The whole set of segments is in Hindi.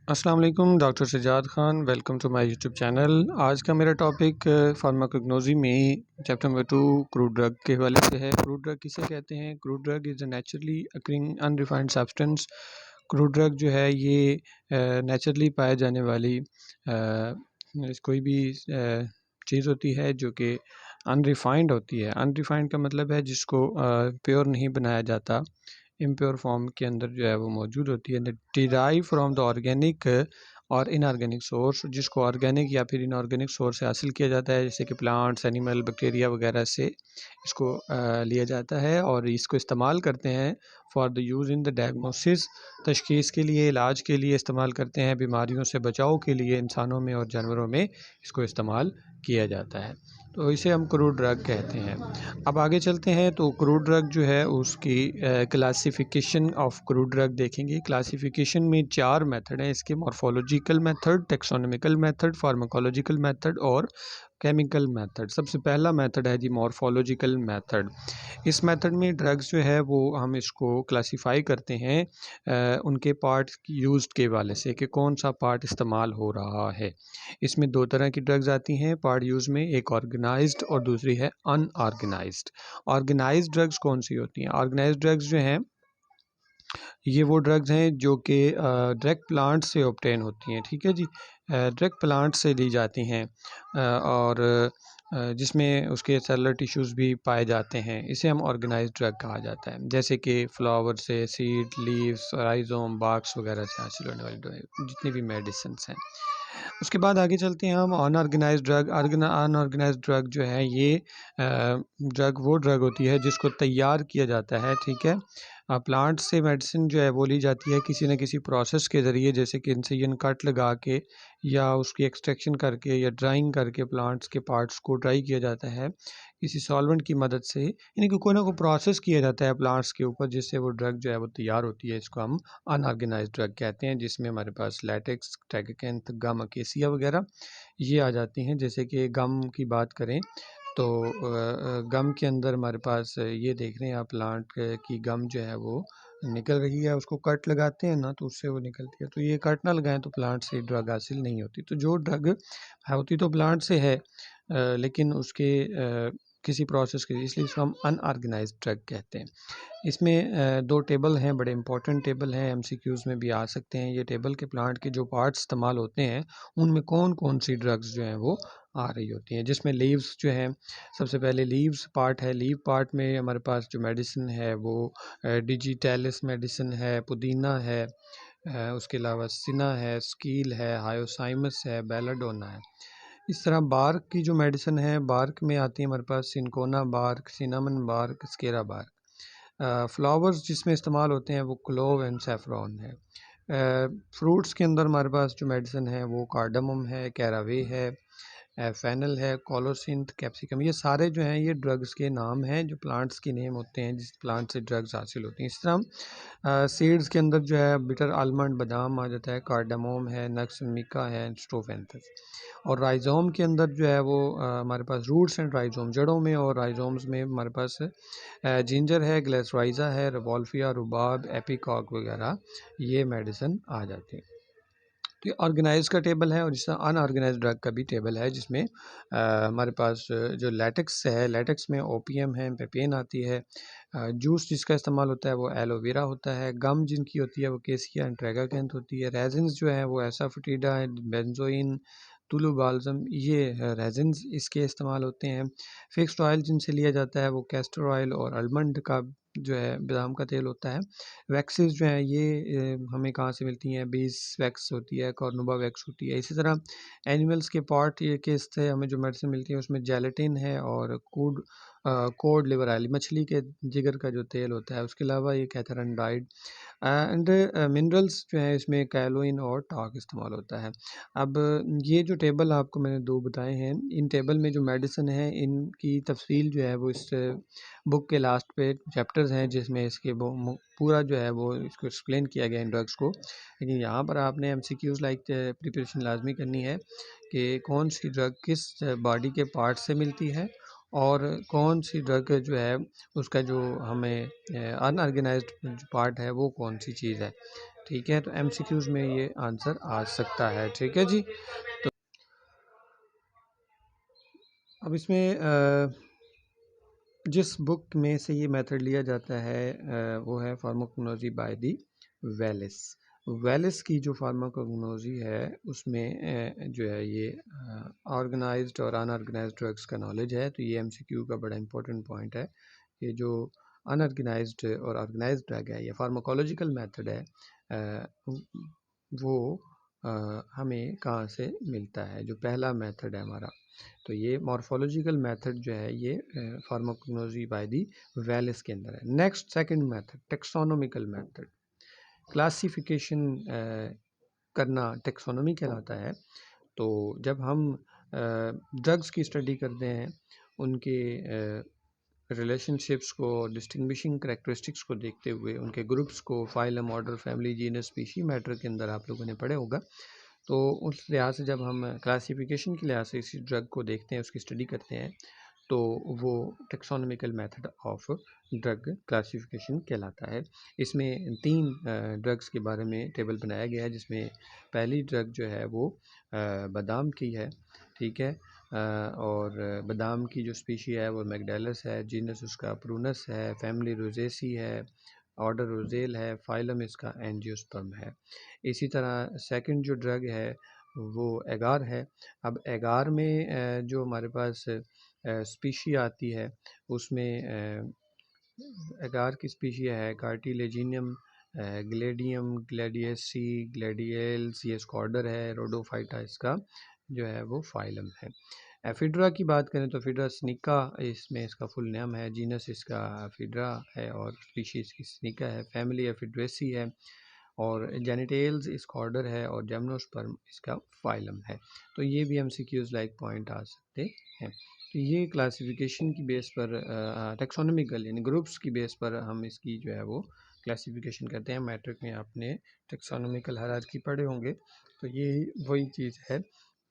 अस्सलाम वालेकुम, doctor Sajjad Khan. Welcome to my YouTube channel. आज का मेरा टॉपिक फार्माकोग्नोसी में चैप्टर नंबर 2 क्रूड ड्रग के हवाले से है। क्रूड ड्रग किसे कहते हैं? Crude drug is a naturally occurring unrefined substance. Crude drug जो है ये नेचुरली पाए जाने वाली कोई भी चीज़ होती है जो कि अनरिफाइंड होती है। अनरिफाइंड का मतलब है जिसको प्योर नहीं बनाया जाता, इम्प्योर फॉर्म के अंदर जो है वो मौजूद होती है। डिराइव फ्रॉम द ऑर्गेनिक और इनऑर्गेनिक सोर्स, जिसको ऑर्गेनिक या फिर इनऑर्गेनिक सोर्स से हासिल किया जाता है, जैसे कि प्लांट्स, एनिमल, बैक्टीरिया वगैरह से इसको लिया जाता है और इसको इस्तेमाल करते हैं for the use in the diagnosis, तशख़ीस के लिए, इलाज के लिए इस्तेमाल करते हैं। बीमारियों से बचाव के लिए इंसानों में और जानवरों में इसको इस्तेमाल किया जाता है, तो इसे हम क्रूड ड्रग कहते हैं। अब आगे चलते हैं तो क्रूड ड्रग जो है उसकी क्लासिफिकेशन ऑफ क्रूड ड्रग देखेंगे। क्लासिफिकेशन में 4 मेथड हैं इसके: morphological method, taxonomical method, pharmacological method और केमिकल मेथड। सबसे पहला मेथड है जी मॉर्फोलॉजिकल मेथड। इस मेथड में ड्रग्स जो है वो हम इसको क्लासिफाई करते हैं उनके पार्ट यूज़ के वाले से, कि कौन सा पार्ट इस्तेमाल हो रहा है। इसमें 2 तरह की ड्रग्स आती हैं पार्ट यूज़ में, एक ऑर्गेनाइज्ड और दूसरी है अनऑर्गेनाइज्ड। ऑर्गेनाइज्ड ड्रग्स कौन सी होती हैं? ऑर्गेनाइज्ड ड्रग्स जो हैं ये वो ड्रग्स हैं जो कि डायरेक्ट प्लांट से ऑब्टेन होती हैं, ठीक है जी। डायरेक्ट प्लांट से ली जाती हैं और जिसमें उसके सेलुलर टिश्यूज़ भी पाए जाते हैं। इसे हम ऑर्गेनाइज्ड ड्रग कहा जाता है, जैसे कि फ्लावर से, सीड, लीव्स, राइज़ोम, बार्क्स वगैरह से हासिल होने वाली जितनी भी मेडिसिन्स हैं। उसके बाद आगे चलते हैं हम अनऑर्गेनाइज्ड ड्रग। अनऑर्गेनाइज्ड ड्रग जो है ये ड्रग वो ड्रग होती है जिसको तैयार किया जाता है, ठीक है। प्लांट से मेडिसिन जो है वो ली जाती है किसी न किसी प्रोसेस के ज़रिए, जैसे कि इंसिजन कट लगा के या उसकी एक्सट्रैक्शन करके या ड्राइंग करके प्लांट्स के पार्ट्स को ड्राई किया जाता है किसी सॉल्वेंट की मदद से, यानी कि कोई ना कोई प्रोसेस किया जाता है प्लांट्स के ऊपर जिससे वो ड्रग जो है वो तैयार होती है। इसको हम अनऑर्गेनाइज्ड ड्रग कहते हैं, जिसमें हमारे पास लैटेक्स, ट्राइकोकेंथ, गम, अकेसिया वगैरह ये आ जाती हैं। जैसे कि गम की बात करें तो गम के अंदर हमारे पास ये देख रहे हैं आप, प्लांट की गम जो है वो निकल रही है, उसको कट लगाते हैं ना तो उससे वो निकलती है। तो ये कट ना लगाएं तो प्लांट से ड्रग हासिल नहीं होती। तो जो ड्रग होती तो प्लांट से है लेकिन उसके किसी प्रोसेस के, इसलिए इसको हम अनऑर्गेनाइज्ड ड्रग कहते हैं। इसमें 2 टेबल हैं, बड़े इंपॉर्टेंट टेबल हैं, एमसीक्यूज़ में भी आ सकते हैं ये टेबल, के प्लांट के जो पार्ट्स इस्तेमाल होते हैं उनमें कौन कौन सी ड्रग्स जो हैं वो आ रही होती हैं। जिसमें लीव्स जो हैं, सबसे पहले लीव्स पार्ट है। लीव पार्ट में हमारे पास जो मेडिसिन है वो डिजिटैलिस मेडिसिन है, पुदीना है, उसके अलावा सिना है, स्कील है, हायोसाइमस है, बेलाडोना है। इस तरह बार्क की जो मेडिसिन है, बार्क में आती है हमारे पास cinchona bark, cinnamon bark, cascara bark. Flowers जिसमें इस्तेमाल होते हैं वो क्लोव एंड सैफरॉन है। फ्रूट्स के अंदर हमारे पास जो मेडिसिन है वो कार्डमम है, कैरावे है, फ़ेनल है, कोलोसिंथ, कैप्सिकम। ये सारे जो हैं ये ड्रग्स के नाम हैं, जो प्लांट्स के नेम होते हैं जिस प्लांट से ड्रग्स हासिल होती हैं। इस तरह सीड्स के अंदर जो है बिटर आलमंड, बादाम आ जाता है, कार्डामोम है, नक्स मिका है, स्ट्रोफेंथस। और राइज़ोम के अंदर जो है वो हमारे पास रूट्स एंड राइज़ोम, जड़ों में और राइज़ोम्स में हमारे पास जिंजर है, ग्लेसराइज़ा है, रिवॉल्फिया, रुबाब, एपिकॉक वगैरह ये मेडिसिन आ जाती है। तो ये ऑर्गेनाइज का टेबल है और जिस तरह अनऑर्गेनाइज ड्रग का भी टेबल है, जिसमें हमारे पास जो लैटेक्स है, लैटेक्स में ओपीएम है, पेपेन आती है। जूस जिसका इस्तेमाल होता है वो एलोवेरा होता है। गम जिनकी होती है वो केसिया एंड ट्रैगाकैंथ होती है। रेजिन्स जो है वो एसाफोटिडा है, बेंजोइन, तुलु बाल्सम, ये रेजिन्स इसके इस्तेमाल होते हैं। फिक्स्ड ऑयल जिनसे लिया जाता है वो कैस्टर ऑयल और आलमंड का जो है बादाम का तेल होता है। वैक्सेस जो हैं ये हमें कहाँ से मिलती हैं? बीस वैक्स होती है, कॉर्नोबा वैक्स होती है। इसी तरह एनिमल्स के पार्ट ये के इससे हमें जो मेडिसिन मिलती है उसमें जेलेटिन है और कोड लिवर ऑयल, मछली के जिगर का जो तेल होता है। उसके अलावा ये कैथरनडाइड एंड मिनरल्स जो है इसमें कैलोइन और टॉक इस्तेमाल होता है। अब ये जो टेबल आपको मैंने 2 बताए हैं, इन टेबल में जो मेडिसिन है इनकी तफसील जो है वो इस बुक के लास्ट पे चैप्टर्स हैं जिसमें इसके पूरा जो है वो इसको एक्सप्लेन किया गया इन ड्रग्स को। लेकिन यहाँ पर आपने एमसीक्यूज़ लाइक प्रिपरेशन लाजमी करनी है कि कौन सी ड्रग किस बॉडी के पार्ट से मिलती है और कौन सी ड्रग जो है उसका जो हमें अनऑर्गेनाइज्ड पार्ट है वो कौन सी चीज़ है, ठीक है, तो MCQs में ये आंसर आ सकता है। ठीक है जी। तो अब इसमें जिस बुक में से ये मेथड लिया जाता है वो है फार्माकोग्नोसी बाय दी वेलिस। वेलिस की जो फार्माकोग्नोसी है उसमें जो है ये ऑर्गेनाइज्ड और अनऑर्गेनाइज्ड ड्रग्स का नॉलेज है। तो ये MCQ का बड़ा इंपॉर्टेंट पॉइंट है। ये जो अनऑर्गेनाइज्ड और ऑर्गेनाइज्ड ड्रग है, ये फार्माकोलॉजिकल मेथड है, वो हमें कहाँ से मिलता है। जो पहला मेथड है हमारा, तो ये मॉर्फोलॉजिकल मेथड जो है ये फार्माकोग्नोसी बाय दी वेलिस के अंदर है। Next second method taxonomical method, classification करना टेक्सोनोमी कहलाता है। तो जब हम ड्रग्स की स्टडी करते हैं, उनके रिलेशनशिप्स को, डिस्टिंग्विशिंग करेक्टरिस्टिक्स को देखते हुए, उनके ग्रुप्स को phylum, order, family, genus, species matter के अंदर आप लोगों ने पढ़े होगा। तो उस लिहाज से जब हम क्लासिफिकेशन के लिहाज से इसी ड्रग को देखते हैं, उसकी स्टडी करते हैं, तो वो taxonomical method of drug classification कहलाता है। इसमें 3 ड्रग्स के बारे में टेबल बनाया गया है, जिसमें पहली ड्रग जो है वो बादाम की है। ठीक है, और बादाम की जो स्पीशी है वो मैगडेलस है, जीनस उसका प्रूनस है, फैमिली रोजेसी है, ऑर्डर रोजेल है, फाइलम इसका एंजियोस्पर्म है। इसी तरह सेकंड जो ड्रग है वो एगार है। अब एगार में जो हमारे पास स्पीशी आती है, उसमें एगार की स्पीशी है कार्टिलेजिनियम, ग्लेडियम, ग्लेडियसी, ग्लेडियल्स, ये स्कॉर्डर है, रोडोफाइटा इसका जो है वो फाइलम है। एफिड्रा की बात करें तो एफिड्रा स्निका इसमें इसका फुल नेम है, जीनस इसका एफिड्रा है और स्पीशीज़ की स्निका है, फैमिली एफिड्रेसी है, और जेनिटेल्स इसका ऑर्डर है, और जेमनोस्पर्म इसका फाइलम है। तो ये भी MCQs लाइक पॉइंट आ सकते हैं। तो ये क्लासिफिकेशन की बेस पर टेक्सोनोमिकल यानी ग्रुप्स की बेस पर हम इसकी जो है वो क्लासिफिकेशन करते हैं। मैट्रिक में आपने टेक्सोनोमिकल हायरार्की पढ़े होंगे, तो ये वही चीज़ है।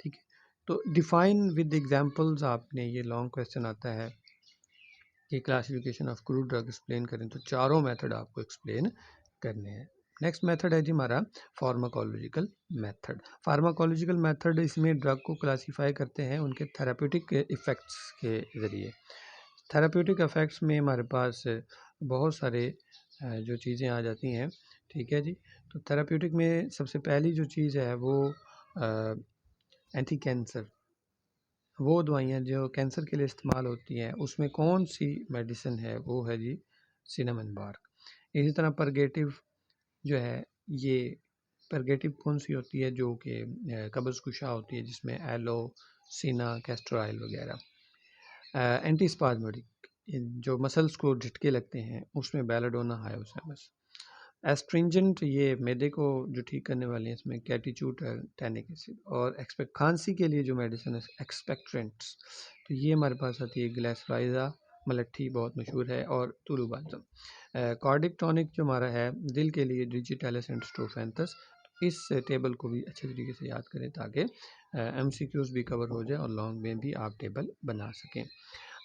ठीक है, तो डिफाइन विद एग्जांपल्स, आपने ये लॉन्ग क्वेश्चन आता है कि classification of crude drug explain करें, तो चारों मेथड आपको एक्सप्लेन करने हैं। नेक्स्ट मेथड है जी हमारा फार्माकोलॉजिकल मेथड। फार्माकोलॉजिकल मेथड इसमें ड्रग को क्लासीफाई करते हैं उनके थेराप्यूटिक इफ़ेक्ट्स के ज़रिए। थेराप्यूटिक इफ़ेक्ट्स में हमारे पास बहुत सारे जो चीज़ें आ जाती हैं। ठीक है जी, तो थेराप्यूटिक में सबसे पहली जो चीज़ है वो एंटी कैंसर, वो दवाइयाँ जो कैंसर के लिए इस्तेमाल होती हैं, उसमें कौन सी मेडिसिन है, वो है जी सिनेमन बार्क। इसी तरह परगेटिव जो है, ये परगेटिव कौन सी होती है, जो कि कब्ज़ कुशा होती है, जिसमें एलो, सीना, कैस्टर ऑयल वगैरह। एंटी स्पाज्मोडिक जो मसल्स को झटके लगते हैं, उसमें बेलाडोना, हायोसेमस। एस्ट्रिंजेंट ये मैदे को जो ठीक करने वाले हैं, इसमें कैटीचूट, टैनिक एसिड। और एक्सपेक्ट खांसी के लिए जो मेडिसिन है एक्सपेक्ट्रेंट्स, तो ये हमारे पास आती है ग्लेसराइजा, मलट्ठी बहुत मशहूर है, और तुलुबाल्सम। कार्डिक टॉनिक जो हमारा है दिल के लिए डिजिटेलिस एंड स्ट्रोफेंथस। इस टेबल को भी अच्छे तरीके से याद करें ताकि MCQs भी कवर हो जाए और लॉन्ग में भी आप टेबल बना सकें।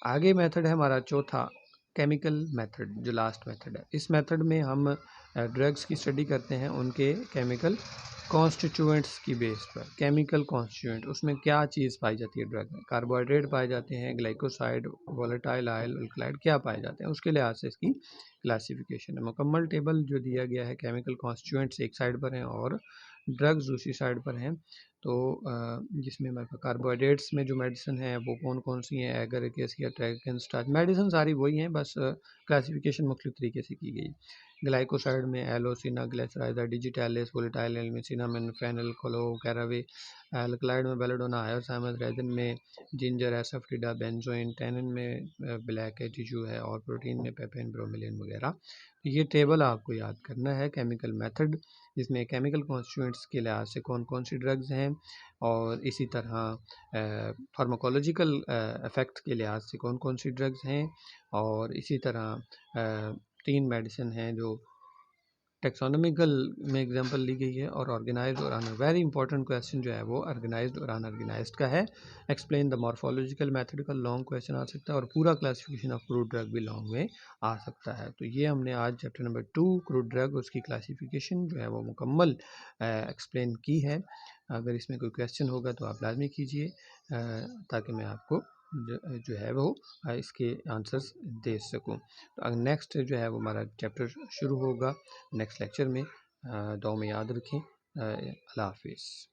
आगे मेथड है हमारा चौथा, केमिकल मेथड, जो लास्ट मेथड है। इस मेथड में हम ड्रग्स की स्टडी करते हैं उनके केमिकल कॉन्स्टिट्यूएंट्स की बेस पर। केमिकल कॉन्स्टिट्यूएंट, उसमें क्या चीज़ पाई जाती है ड्रग में, कार्बोहाइड्रेट पाए जाते हैं, ग्लाइकोसाइड, वोलेटाइल आयल, अल्कलाइड, क्या पाए जाते हैं, उसके लिहाज से इसकी क्लासिफिकेशन है। मुकम्मल टेबल जो दिया गया है, केमिकल कॉन्स्टिट्यूएंट्स एक साइड पर हैं और ड्रग्स दूसरी साइड पर हैं। तो जिसमें हमारे पास कार्बोहाइड्रेट्स में जो मेडिसिन है वो कौन कौन सी हैं, एगरिक एसिड, ट्रैगन स्टार्च, मेडिसिन सारी वही हैं, बस क्लासिफिकेशन मुख्तलिफ तरीके से की गई। ग्लाइकोसाइड में एलोसिना, ग्लिसराइड, डिजिटालिस, वोलेटाइल में सिनामिन, फेनल, क्लो, कैरावे। अल्कलाइड में बेलाडोना, हायोसाइमस। रेजिन में जिंजर, एसाफिटिडा, बेंजोइन। टैनिन में ब्लैक टिश्यू है, और प्रोटीन में पेपेन, ब्रोमिलिन वगैरह। ये टेबल आपको याद करना है, केमिकल मेथड, जिसमें केमिकल कॉन्स्टिट्यूएंट्स के लिहाज से कौन कौन सी ड्रग्स हैं, और इसी तरह फार्माकोलॉजिकल इफ़ेक्ट के लिहाज से कौन कौन सी ड्रग्स हैं, और इसी तरह 3 मेडिसिन हैं जो टेक्सोनॉमिकल में एग्जांपल ली गई है, और ऑर्गेनाइज्ड और अन वेरी इंपॉर्टेंट क्वेश्चन जो है वो ऑर्गेनाइज्ड और अनऑर्गेनाइज्ड का है। एक्सप्लेन द मॉर्फोलॉजिकल मेथड का लॉन्ग क्वेश्चन आ सकता है, और पूरा क्लासिफिकेशन ऑफ क्रूड ड्रग भी लॉन्ग में आ सकता है। तो ये हमने आज चैप्टर नंबर 2 क्रूड ड्रग उसकी क्लासिफिकेशन जो है वो मुकम्मल एक्सप्लेन की है। अगर इसमें कोई क्वेश्चन होगा तो आप लाजमी कीजिए, ताकि मैं आपको जो है वो इसके आंसर्स दे सकूं। तो नेक्स्ट जो है वो हमारा चैप्टर शुरू होगा नेक्स्ट लेक्चर में। दुआ में याद रखें। अल्लाह हाफिज़।